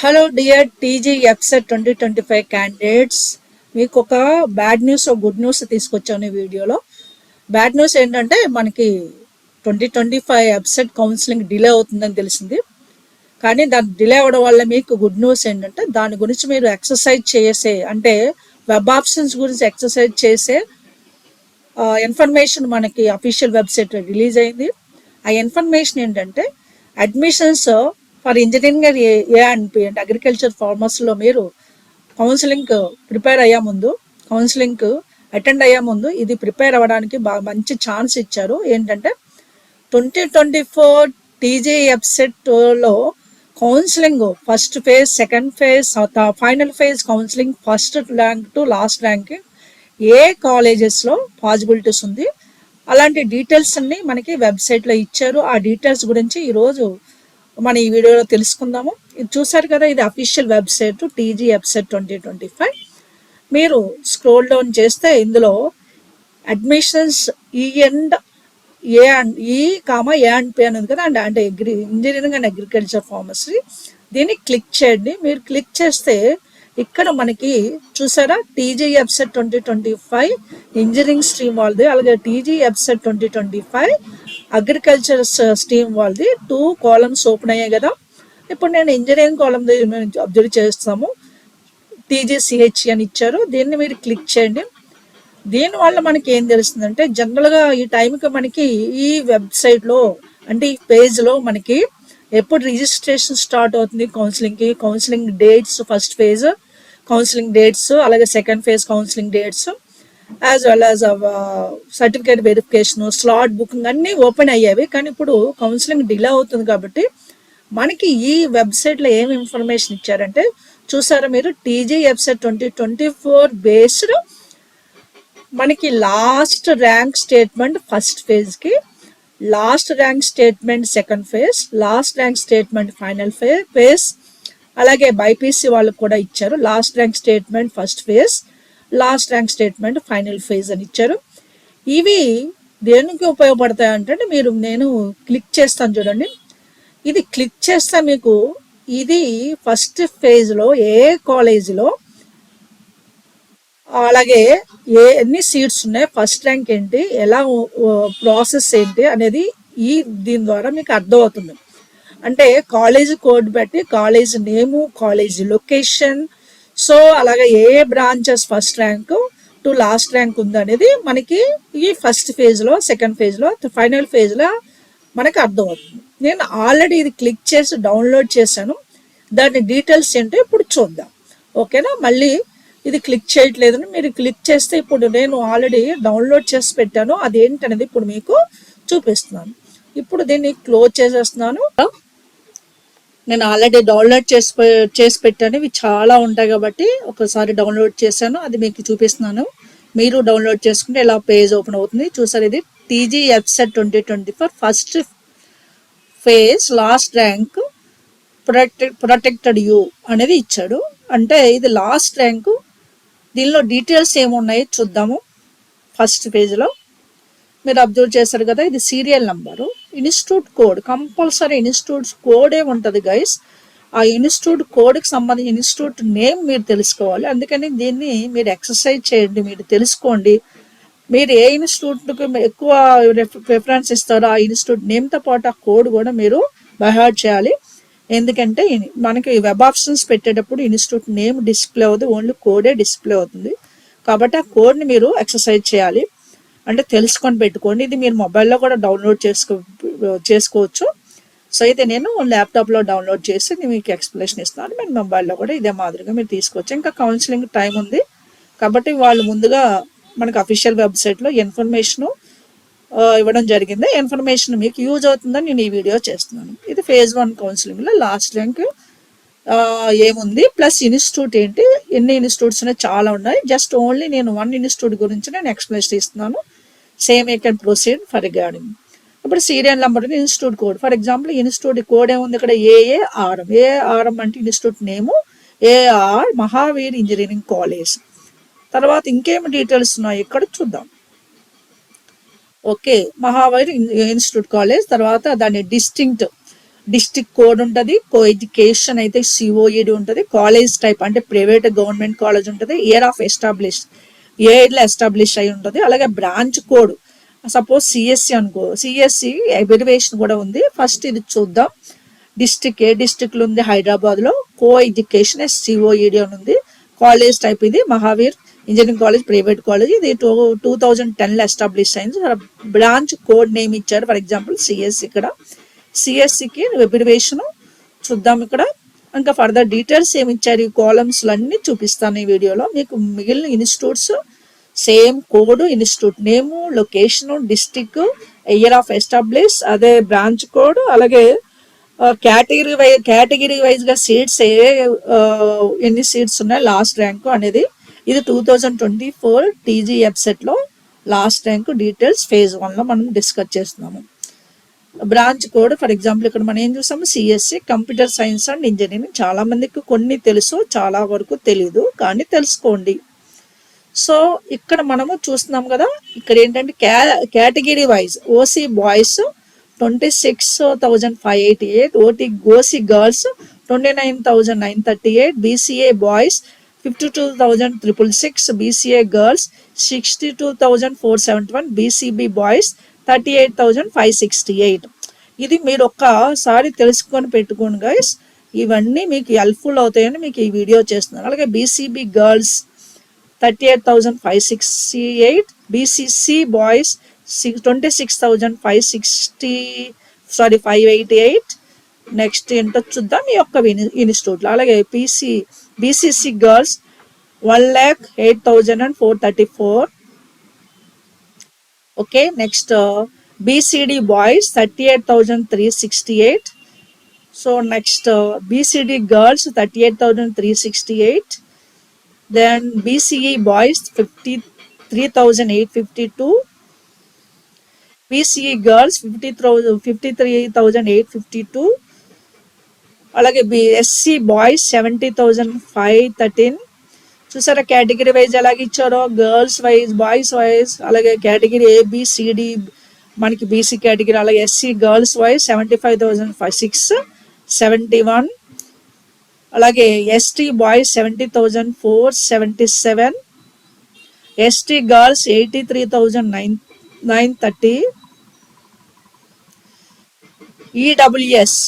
Hello dear TG ఎఫ్సెట్ 2025 candidates, మీకు ఒక bad news good news తీసుకొచ్చాను ఈ వీడియోలో. బ్యాడ్ న్యూస్ ఏంటంటే మనకి 2025 ఎఫ్సెట్ కౌన్సిలింగ్ డిలే అవుతుందని తెలిసింది. కానీ దాని డిలే అవ్వడం వల్ల మీకు గుడ్ న్యూస్ ఏంటంటే దాని గురించి మీరు ఎక్సర్సైజ్ చేసే అంటే వెబ్ ఆప్షన్స్ గురించి ఎక్సర్సైజ్ చేసే ఇన్ఫర్మేషన్ మనకి అఫీషియల్ వెబ్సైట్ రిలీజ్ అయింది. ఆ ఇన్ఫర్మేషన్ ఏంటంటే admissions for engineering A and P అంటే అగ్రికల్చర్ ఫార్మర్స్లో మీరు కౌన్సిలింగ్ ప్రిపేర్ అయ్యే ముందు కౌన్సిలింగ్ అటెండ్ అయ్యే ముందు ఇది ప్రిపేర్ అవ్వడానికి బాగా మంచి ఛాన్స్ ఇచ్చారు. ఏంటంటే 2024 టీజీ ఎఫ్సెట్లో counselling first phase, second phase, final phase counselling first rank to last rank ఏ కాలేజెస్లో పాసిబిలిటీస్ ఉంది, అలాంటి డీటెయిల్స్ అన్ని మనకి వెబ్సైట్లో ఇచ్చారు. ఆ డీటెయిల్స్ గురించి ఈరోజు మన ఈ వీడియోలో తెలుసుకుందాము. ఇది చూసారు కదా, ఇది అఫీషియల్ వెబ్సైట్ టీజీ ఎఫ్సెట్ 2025. మీరు స్క్రోల్ డౌన్ చేస్తే ఇందులో అడ్మిషన్స్ ఈ అండ్ ఏ అండ్ ఈ కామా ఏ అండ్ పి అని ఉంది కదా, అంటే ఇంజనీరింగ్ అండ్ అగ్రికల్చర్ ఫార్మసీ. దీన్ని క్లిక్ చేయండి. మీరు క్లిక్ చేస్తే ఇక్కడ మనకి చూసారా టీజీ ఎఫ్సెట్ 2025 ఇంజనీరింగ్ స్ట్రీమ్ వాళ్ళది, అలాగే టీజీ ఎఫ్సెట్ 2025 అగ్రికల్చర్ స్ట్రీమ్ వాళ్ళది 2 కాలమ్స్ ఓపెన్ అయ్యాయి కదా. ఇప్పుడు నేను ఇంజనీరింగ్ కాలమ్ అబ్జర్వ్ చేస్తాము. టీజీసిహెచ్ అని ఇచ్చారు, దీన్ని మీరు క్లిక్ చేయండి. దీనివల్ల మనకి ఏం తెలుస్తుందంటే జనరల్గా ఈ టైంకి మనకి ఈ వెబ్సైట్లో అంటే ఈ పేజ్లో మనకి ఎప్పుడు రిజిస్ట్రేషన్ స్టార్ట్ అవుతుంది కౌన్సిలింగ్కి, counselling dates, first phase counselling dates, అలాగే second phase counselling dates, as well as certificate verification, slot booking అన్నీ ఓపెన్ అయ్యేవి. కానీ ఇప్పుడు కౌన్సిలింగ్ డిలే అవుతుంది కాబట్టి మనకి ఈ వెబ్సైట్లో ఏం ఇన్ఫర్మేషన్ ఇచ్చారంటే చూసారా మీరు, టీజీ ఎఫ్సెట్ 2024 బేస్డ్ మనకి లాస్ట్ ర్యాంక్ స్టేట్మెంట్ ఫస్ట్ ఫేజ్కి, last rank statement second phase, last rank statement final phase, అలాగే బైపీసీ వాళ్ళకు కూడా ఇచ్చారు last rank statement first phase, last rank statement final phase అని ఇచ్చారు. ఇవి దేనికి ఉపయోగపడతాయి అంటే నేను క్లిక్ చేస్తాను చూడండి. ఇది క్లిక్ చేస్తే మీకు ఇది ఫస్ట్ ఫేజ్లో ఏ కాలేజీలో అలాగే ఎన్ని సీట్స్ ఉన్నాయి, ఫస్ట్ ర్యాంక్ ఏంటి, ఎలా ప్రాసెస్ ఏంటి అనేది దీని ద్వారా మీకు అర్థమవుతుంది. అంటే కాలేజ్ కోడ్ బట్టి college name, college location, so అలాగే ఏ branches first rank to last rank ఉంది అనేది మనకి ఈ ఫస్ట్ ఫేజ్లో, సెకండ్ ఫేజ్లో, ఫైనల్ ఫేజ్లో మనకి అర్థమవుతుంది. నేను ఆల్రెడీ ఇది క్లిక్ చేసి డౌన్లోడ్ చేశాను. దాని డీటెయిల్స్ ఏంటో ఇప్పుడు చూద్దాం. ఓకేనా, మళ్ళీ ఇది క్లిక్ చేయట్లేదని మీరు క్లిక్ చేస్తే ఇప్పుడు నేను ఆల్రెడీ డౌన్లోడ్ చేసి పెట్టాను, అదేంటనేది ఇప్పుడు మీకు చూపిస్తున్నాను. ఇప్పుడు దీన్ని క్లోజ్ చేసేస్తున్నాను. నేను ఆల్రెడీ డౌన్లోడ్ చేసి పెట్టాను, ఇవి చాలా ఉంటాయి కాబట్టి ఒకసారి డౌన్లోడ్ చేశాను, అది మీకు చూపిస్తున్నాను. మీరు డౌన్లోడ్ చేసుకుంటే ఇలా పేజ్ ఓపెన్ అవుతుంది. చూసారు, ఇది TG EAPCET 2024 first phase last rank protected you అనేది ఇచ్చాడు. అంటే ఇది లాస్ట్ ర్యాంకు. దీనిలో డీటెయిల్స్ ఏమున్నాయి చూద్దాము. ఫస్ట్ పేజ్లో మీరు అబ్జర్వ్ చేశారు కదా, ఇది serial number, institute code, compulsory institute కోడే ఉంటుంది గైస్. ఆ ఇన్స్టిట్యూట్ కోడ్కి సంబంధించి ఇన్స్టిట్యూట్ నేమ్ మీరు తెలుసుకోవాలి. అందుకని దీన్ని మీరు ఎక్సర్సైజ్ చేయండి, మీరు తెలుసుకోండి. మీరు ఏ ఇన్స్టిట్యూట్కి ఎక్కువ ప్రిఫరెన్స్ ఇస్తారో ఆ ఇన్స్టిట్యూట్ నేమ్తో పాటు ఆ కోడ్ కూడా మీరు బైహార్ట్ చేయాలి. ఎందుకంటే మనకి వెబ్ ఆప్షన్స్ పెట్టేటప్పుడు ఇన్స్టిట్యూట్ నేమ్ డిస్ప్లే అవుతుంది, ఓన్లీ కోడే డిస్ప్లే అవుతుంది. కాబట్టి ఆ కోడ్ని మీరు ఎక్సర్సైజ్ చేయాలి, అంటే తెలుసుకొని పెట్టుకోండి. ఇది మీరు మొబైల్లో కూడా డౌన్లోడ్ చేసుకోవచ్చు. సో అయితే నేను ల్యాప్టాప్లో డౌన్లోడ్ చేసి మీకు ఎక్స్ప్లెనేషన్ ఇస్తాను. మీరు మొబైల్లో కూడా ఇదే మాదిరిగా మీరు తీసుకోవచ్చు. ఇంకా కౌన్సిలింగ్ టైం ఉంది కాబట్టి వాళ్ళు ముందుగా మనకు అఫీషియల్ వెబ్సైట్లో ఇన్ఫర్మేషను ఇవ్వడం జరిగింది. ఇన్ఫర్మేషన్ మీకు యూజ్ అవుతుందని నేను ఈ వీడియో చేస్తున్నాను. ఇది ఫేజ్ 1 కౌన్సిలింగ్లో లాస్ట్ ర్యాంక్ ఏముంది, ప్లస్ ఇన్స్టిట్యూట్ ఏంటి, ఎన్ని ఇన్స్టిట్యూట్స్ ఉన్నాయి, చాలా ఉన్నాయి. జస్ట్ ఓన్లీ నేను 1 ఇన్స్టిట్యూట్ గురించి నేను ఎక్స్ప్లెనేషన్ ఇస్తున్నాను. Same you can proceed for regarding. ఇప్పుడు serial number, institute code. For example institute code ఏముంది ఇక్కడ, ఏఆర్ఎం అంటే institute name AR Mahavir engineering college. తర్వాత ఇంకేమి డీటెయిల్స్ ఉన్నాయి ఇక్కడ చూద్దాం. ఓకే, మహావీర్ ఇన్స్టిట్యూట్ కాలేజ్, తర్వాత దాని డిస్టింక్ట్ డిస్ట్రిక్ట్ కోడ్ ఉంటుంది, కో ఎడ్యుకేషన్ అయితే సిఓఈడి ఉంటుంది, కాలేజ్ టైప్ అంటే ప్రైవేట్ గవర్నమెంట్ కాలేజ్ ఉంటుంది, ఇయర్ ఆఫ్ ఎస్టాబ్లిష్ ఏ ఇయర్లో ఎస్టాబ్లిష్ అయి ఉంటుంది, అలాగే బ్రాంచ్ కోడ్ సపోజ్ సిఎస్సి అనుకో, సిఎస్సి అబ్రివేషన్ కూడా ఉంది. ఫస్ట్ ఇది చూద్దాం. డిస్ట్రిక్ట్ ఏ డిస్ట్రిక్ట్లో ఉంది, హైదరాబాద్లో. కో ఎడ్యుకేషన్ సిఓఈడి అని ఉంది. కాలేజ్ టైప్ ఇది Mahavir engineering college, private college. ఇది 2010లో ఎస్టాబ్లిష్ అయింది. బ్రాంచ్ కోడ్ నేమ్ ఇచ్చారు, ఫర్ ఎగ్జాంపుల్ సిఎస్సి. ఇక్కడ సిఎస్సికి అబ్రివేషన్ చూద్దాం. ఇక్కడ ఇంకా ఫర్దర్ డీటెయిల్స్ ఏమి ఇచ్చారు, ఈ కాలమ్స్ అన్ని చూపిస్తాను ఈ వీడియోలో. మీకు మిగిలిన institutes same code, institute name, location, district, year of establish, అదే బ్రాంచ్ కోడ్, అలాగే కేటగిరీ వైజ్ గా సీట్స్ ఎన్ని సీట్స్ ఉన్నాయి, లాస్ట్ ర్యాంక్ అనేది. ఇది 2024 టీజీ వెబ్సైట్ లో లాస్ట్ ర్యాంక్ డీటెయిల్స్ ఫేజ్ 1 లో మనం డిస్కస్ చేస్తున్నాము. బ్రాంచ్ కోడ్ ఫర్ ఎగ్జాంపుల్ ఇక్కడ మనం ఏం చూసాము, CSE computer science and engineering. చాలా మందికి కొన్ని తెలుసు, చాలా వరకు తెలీదు, కానీ తెలుసుకోండి. సో ఇక్కడ మనము చూస్తున్నాం కదా, ఇక్కడ ఏంటంటే category wise OC boys 26,588, OC girls 29,938, BCA boys 52,666, BCA girls 62,471, BCB boys 38,568. ఇది మీరు ఒక్కసారి తెలుసుకొని పెట్టుకోండి గైస్. ఇవన్నీ మీకు హెల్ప్ఫుల్ అవుతాయని మీకు ఈ వీడియో చేస్తున్నాను. అలాగే BCB girls 38,568, BCC boys 26,588. Next ఏంటో చూద్దాం ఈ యొక్క ఇన్స్టిట్యూట్లో. అలాగే BCC girls 1,08,434. Okay, next BCD boys 38,368. So next BCD girls 38,368. Then BCE boys 53,852, BCE girls 53,852. అలాగే ఎస్సీ బాయ్స్ 70,513. చూసారా కేటగిరీ వైజ్ ఎలాగ ఇచ్చారో, గర్ల్స్ వైజ్, బాయ్స్ వైజ్, అలాగే కేటగిరీ ఏబిసిడి మనకి బీసీ కేటగిరీ, అలాగే ఎస్సీ గర్ల్స్ వైజ్ 75,671. అలాగే ST boys 70,477, ST girls 83,930, EWS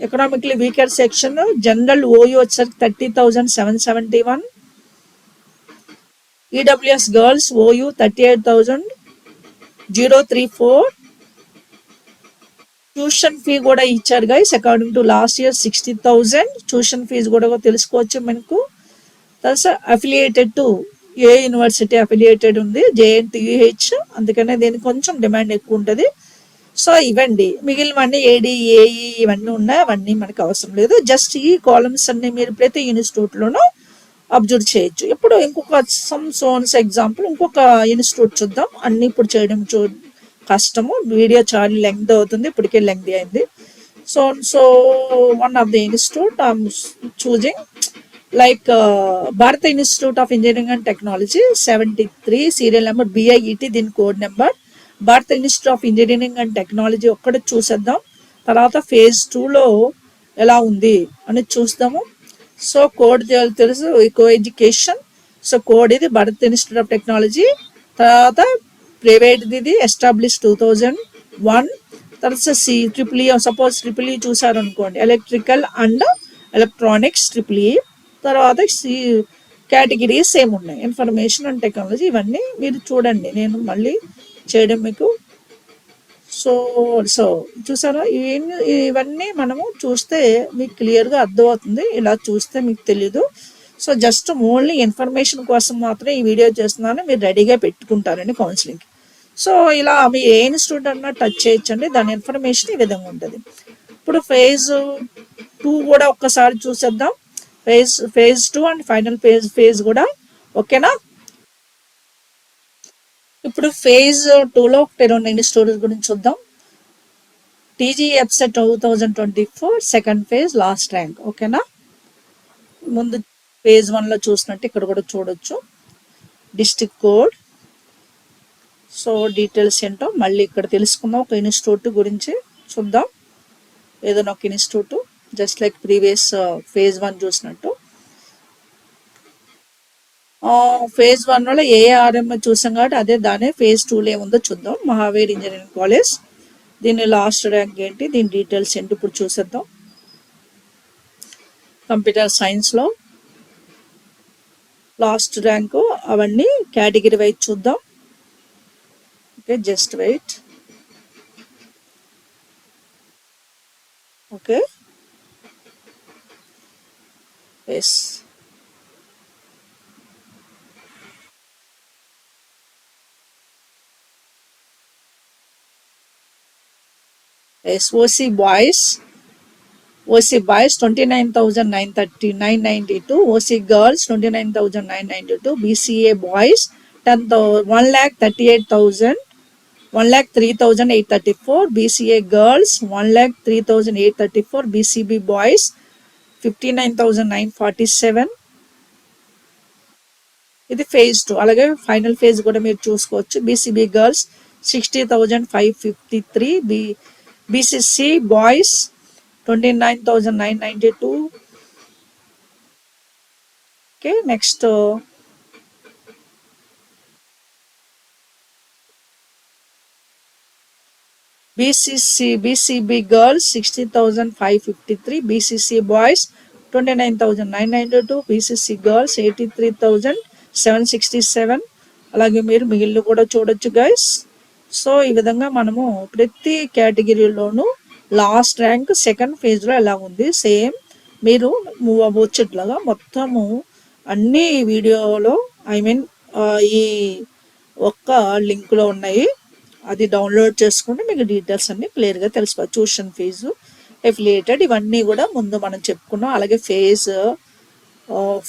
economically weaker section general OU వచ్చేసరికి 30,771, EWS girls OU 38,034. Tuition fee కూడా ఇచ్చారు guys, according to last year 60,000 tuition fees కూడా తెలుసుకోవచ్చు మనకు. తర్వాత అఫిలియేటెడ్ టు ఏ యూనివర్సిటీ అఫిలియేటెడ్ ఉంది, జేఎన్టీయూహెచ్, అందుకనే దీనికి కొంచెం డిమాండ్ ఎక్కువ ఉంటుంది. సో ఇవ్వండి, మిగిలినవన్నీ ఏడి ఏఈ ఇవన్నీ ఉన్నాయి, అవన్నీ మనకు అవసరం లేదు. జస్ట్ ఈ కాలమ్స్ అన్ని మీరు ప్రతి ఇన్స్టిట్యూట్లోనూ అబ్జర్వ్ చేయొచ్చు. ఇప్పుడు ఇంకొక సోన్స్ ఎగ్జాంపుల్ ఇంకొక ఇన్స్టిట్యూట్ చూద్దాం. అన్ని ఇప్పుడు చేయడం కష్టము, వీడియో చాలా లెంగ్త్ అవుతుంది, ఇప్పటికే లెంగ్త్ అయింది. So one of the institute I'm choosing like Bharat institute of engineering and technology 73 serial number BIET, దీని code number. Bharat institute of engineering and technology ఒక్కటి చూసేద్దాం, తర్వాత ఫేజ్ 2లో ఎలా ఉంది అని చూస్తాము. సో కోడ్ తెలుసు, కో ఎడ్యుకేషన్. సో కోడ్ ఇది భారత్ ఇన్స్టిట్యూట్ ఆఫ్ టెక్నాలజీ. తర్వాత ప్రైవేట్ ఇది ఎస్టాబ్లిష్ 2001. తర్వాత triple E, suppose triple E చూసారు అనుకోండి, electrical and electronics triple E. తర్వాత కేటగిరీస్ సేమ్ ఉన్నాయి, ఇన్ఫర్మేషన్ అండ్ టెక్నాలజీ. ఇవన్నీ మీరు చూడండి, నేను మళ్ళీ చేయడం మీకు. సో చూసారా, ఇవన్నీ మనము చూస్తే మీకు క్లియర్గా అర్థమవుతుంది, ఇలా చూస్తే మీకు తెలీదు. సో జస్ట్ ఓన్లీ ఇన్ఫర్మేషన్ కోసం మాత్రమే ఈ వీడియో చేస్తున్నాను, మీరు రెడీగా పెట్టుకుంటారండి కౌన్సిలింగ్కి. సో ఇలా మీ ఏ ఇన్స్టిట్యూట్ అన్నా టచ్ చేయొచ్చండి, దాని ఇన్ఫర్మేషన్ ఈ విధంగా ఉంటుంది. ఇప్పుడు ఫేజ్ 2 కూడా ఒక్కసారి చూసేద్దాం, ఫేజ్ 2 అండ్ ఫైనల్ ఫేజ్ కూడా. ఓకేనా, ఇప్పుడు ఫేజ్ 2లో ఒకటి 2 ఇన్స్టిట్యూట్స్ గురించి చూద్దాం. TG website 2024 second phase last rank. ఓకేనా, ముందు ఫేజ్ 1లో చూసినట్టు ఇక్కడ కూడా చూడొచ్చు, డిస్ట్రిక్ట్ కోడ్. సో డీటెయిల్స్ ఏంటో మళ్ళీ ఇక్కడ తెలుసుకుందాం, ఒక ఇన్స్టిట్యూట్ గురించి చూద్దాం. ఏదైనా ఒక institute just like previous phase 1 చూసినట్టు. phase 1లో ఏఆర్ఎం చూసాం కాబట్టి అదే దానే phase 2లో ఏముందో చూద్దాం. మహావీర్ ఇంజనీరింగ్ కాలేజ్, దీని లాస్ట్ ర్యాంక్ ఏంటి, దీని డీటెయిల్స్ ఏంటి ఇప్పుడు చూసేద్దాం. కంప్యూటర్ సైన్స్లో లాస్ట్ ర్యాంకు అవన్నీ కేటగిరీ వైజ్ చూద్దాం. Okay, just wait. Okay, yes, OC boys 29,992, OC girls 29,992, BCA boys 1,38,000, 1,03,834, BCA girls 1,03,834, BCB boys 59,947. ఇది phase 2. అలాగే ఫైనల్ ఫేజ్ కూడా మీరు చూసుకోవచ్చు. BCB girls 60,553, BCC boys 29,992. Okay, next BCB girls 60,553, BCC boys 29,992, BCC girls 83,767. అలాగే మీరు మిగిలిన కూడా చూడొచ్చు గైస్. సో ఈ విధంగా మనము ప్రతి కేటగిరీలోనూ లాస్ట్ ర్యాంక్ సెకండ్ ఫేజ్లో ఎలా ఉంది సేమ్ మీరు మూవ్ అవ్వచ్చుట్లాగా మొత్తము అన్ని వీడియోలో ఈ ఒక్క లింక్లో ఉన్నాయి. అది డౌన్లోడ్ చేసుకుంటే మీకు డీటెయిల్స్ అన్ని క్లియర్గా తెలిసిపోతుంది. ట్యూషన్ ఫీజు, ఎఫిలియేటెడ్, ఇవన్నీ కూడా ముందు మనం చెప్పుకున్నాం. అలాగే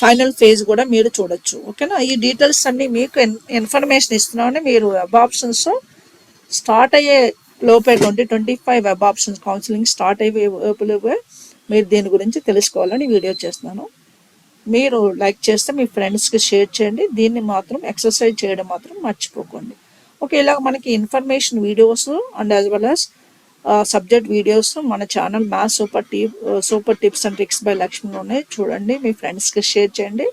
ఫైనల్ ఫేజ్ కూడా మీరు చూడొచ్చు. ఓకేనా, ఈ డీటెయిల్స్ అన్ని మీకు ఇన్ఫర్మేషన్ ఇస్తున్నామని మీరు వెబ్ ఆప్షన్స్ స్టార్ట్ అయ్యే లోపే 2025 వెబ్ ఆప్షన్స్ కౌన్సిలింగ్ స్టార్ట్ అయ్యే లోపే మీరు దీని గురించి తెలుసుకోవాలని వీడియో చేస్తున్నాను. మీరు లైక్ చేస్తే మీ ఫ్రెండ్స్కి షేర్ చేయండి. దీన్ని మాత్రం ఎక్సర్సైజ్ చేయడం మాత్రం మర్చిపోకండి. ఓకే, ఇలాగ మనకి information videos and as well as subject videos మన channel maths super tips and tricks by లక్ష్మిలోనే చూడండి. మీ ఫ్రెండ్స్కి షేర్ చేయండి.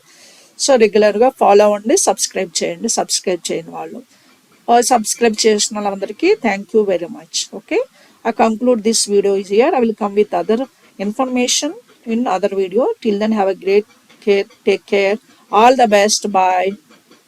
సో రెగ్యులర్గా ఫాలో అవ్వండి, సబ్స్క్రైబ్ చేయని వాళ్ళు సబ్స్క్రైబ్ చేసిన వాళ్ళందరికీ thank you very much. Okay, I conclude this video is here. I will come with other information in other video. Till then, have a great care. Take care. All the best. Bye.